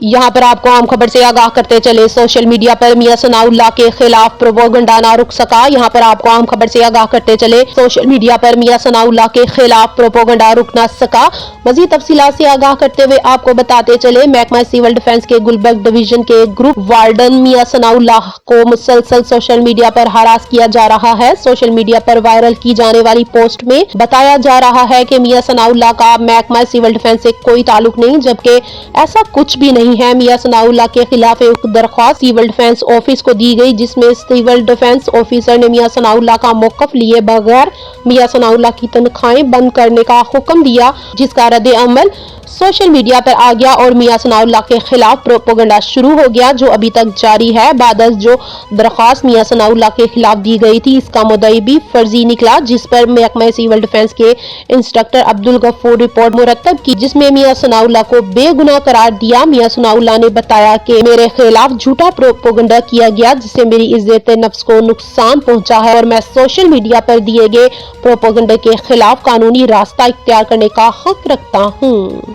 यहाँ पर आपको आम खबर से आगाह करते चले, सोशल मीडिया पर मियां सनाउल्लाह के खिलाफ प्रोपेगेंडा ना रुक सका। यहाँ पर आपको आम खबर से आगाह करते चले, सोशल मीडिया पर मियां सनाउल्लाह के खिलाफ प्रोपेगेंडा रुक ना सका। मजीद तफसीलात से आगाह करते हुए आपको बताते चले, महकमा सिविल डिफेंस के गुलबर्ग डिवीजन के ग्रुप वार्डन मियां सनाउल्लाह को मुसलसल सोशल मीडिया पर हरास किया जा रहा है। सोशल मीडिया पर वायरल की जाने वाली पोस्ट में बताया जा रहा है कि मियां सनाउल्लाह का महकमा सिविल डिफेंस से कोई ताल्लुक नहीं, जबकि ऐसा कुछ भी नहीं है। मियां सनाउल्लाह के खिलाफ एक दरख्वास्त सिविल डिफेंस ऑफिस को दी गई, जिसमें सिविल डिफेंस ऑफिसर ने मियां सनाउल्लाह का मौकफ लिए बगैर मियां सनाउल्लाह की तनख्वाहें बंद करने का हुक्म दिया, जिसका रद्द अमल सोशल मीडिया पर आ गया और मियां सनाउल्लाह के खिलाफ प्रोपेगेंडा शुरू हो गया, जो अभी तक जारी है। बादल जो दरख्वास्त मियां सनाउल्लाह के खिलाफ दी गई थी, इसका मुद्दई भी फर्जी निकला, जिस पर महकमा सिविल डिफेंस के इंस्ट्रक्टर अब्दुल गफूर रिपोर्ट मुरतब की, जिसमें मियां सनाउल्लाह को बेगुनाह करार दिया। मियां सनाउल्लाह ने बताया कि मेरे खिलाफ झूठा प्रोपेगेंडा किया गया, जिससे मेरी इज्जत नफ्स को नुकसान पहुंचा है और मैं सोशल मीडिया पर दिए गए प्रोपेगेंडे के खिलाफ कानूनी रास्ता इख्तियार करने का हक रखता हूं।